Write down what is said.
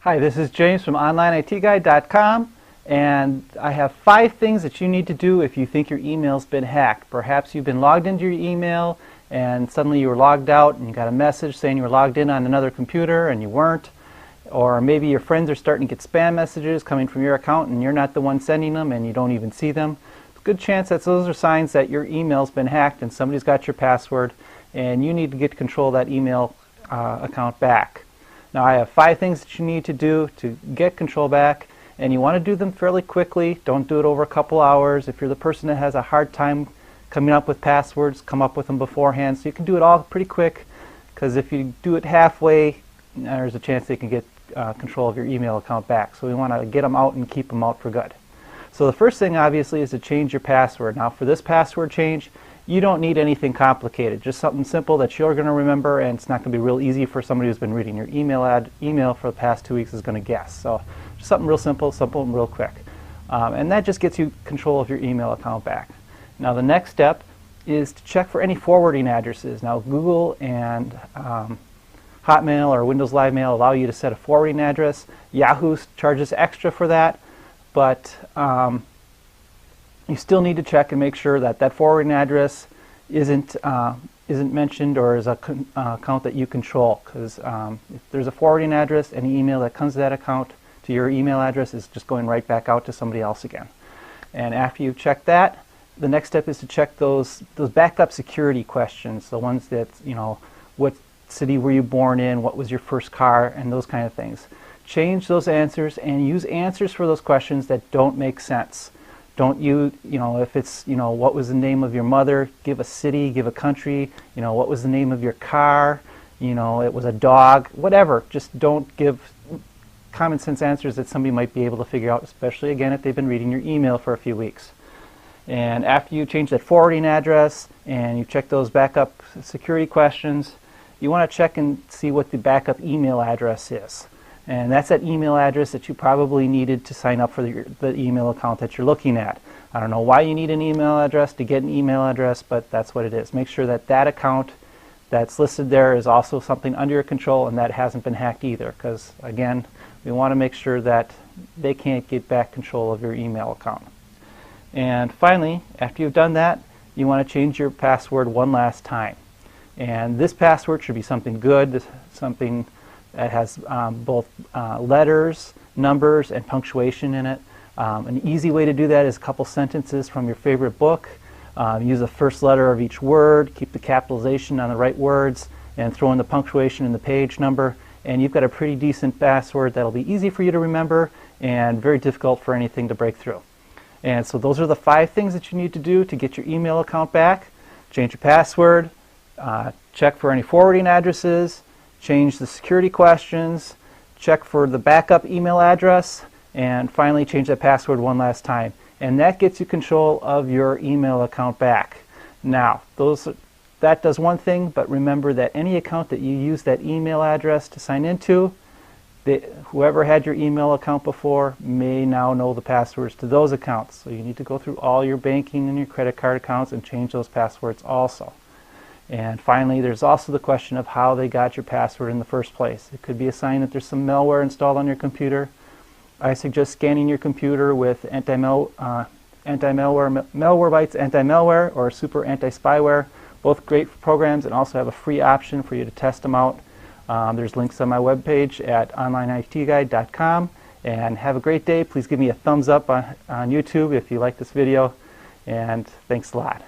Hi, this is James from OnlineITGuide.com, and I have 5 things that you need to do if you think your email's been hacked. Perhaps you've been logged into your email and suddenly you were logged out and you got a message saying you were logged in on another computer and you weren't. Or maybe your friends are starting to get spam messages coming from your account and you're not the one sending them and you don't even see them. It's a good chance that those are signs that your email's been hacked and somebody's got your password and you need to get control of that email account back. Now I have 5 things that you need to do to get control back, and you want to do them fairly quickly. Don't do it over a couple hours. If you're the person that has a hard time coming up with passwords, come up with them beforehand. So you can do it all pretty quick, because if you do it halfway, there's a chance they can get control of your email account back. So we want to get them out and keep them out for good. So the first thing obviously is to change your password. Now for this password change, you don't need anything complicated, just something simple that you're going to remember, and it's not going to be real easy for somebody who's been reading your email for the past 2 weeks is going to guess. So just something real simple and real quick. And that just gets you control of your email account back. Now the next step is to check for any forwarding addresses. Now Google and Hotmail or Windows Live Mail allow you to set a forwarding address. Yahoo charges extra for that, but you still need to check and make sure that that forwarding address isn't mentioned or is a account that you control, because if there's a forwarding address, any email that comes to that account to your email address is just going right back out to somebody else again. And after you've checked that, the next step is to check those backup security questions, the ones that, you know, what city were you born in, what was your first car, and those kind of things. Change those answers and use answers for those questions that don't make sense. Don't if it's, what was the name of your mother, give a city, give a country, what was the name of your car, it was a dog, whatever. Just don't give common sense answers that somebody might be able to figure out, especially again if they've been reading your email for a few weeks. And after you change that forwarding address and you check those backup security questions, you want to check and see what the backup email address is. And that's that email address that you probably needed to sign up for the email account that you're looking at. I don't know why you need an email address to get an email address, but that's what it is. Make sure that that account that's listed there is also something under your control and that hasn't been hacked either, because again, we want to make sure that they can't get back control of your email account. And finally, after you've done that, you want to change your password one last time. And this password should be something good, something that has both letters, numbers, and punctuation in it. An easy way to do that is a couple sentences from your favorite book. Use the first letter of each word, keep the capitalization on the right words, and throw in the punctuation and the page number, and you've got a pretty decent password that'll be easy for you to remember and very difficult for anything to break through. And so those are the 5 things that you need to do to get your email account back. Change your password, check for any forwarding addresses, change the security questions, check for the backup email address, and finally change that password one last time. And that gets you control of your email account back. Now, that does one thing, but remember that any account that you use that email address to sign into, whoever had your email account before may now know the passwords to those accounts. So you need to go through all your banking and your credit card accounts and change those passwords also. And finally, there's also the question of how they got your password in the first place. It could be a sign that there's some malware installed on your computer. I suggest scanning your computer with Malwarebytes Anti-Malware or Super Anti-Spyware. Both great programs and also have a free option for you to test them out. There's links on my webpage at OnlineITGuide.com. And have a great day. Please give me a thumbs up on YouTube if you like this video. And thanks a lot.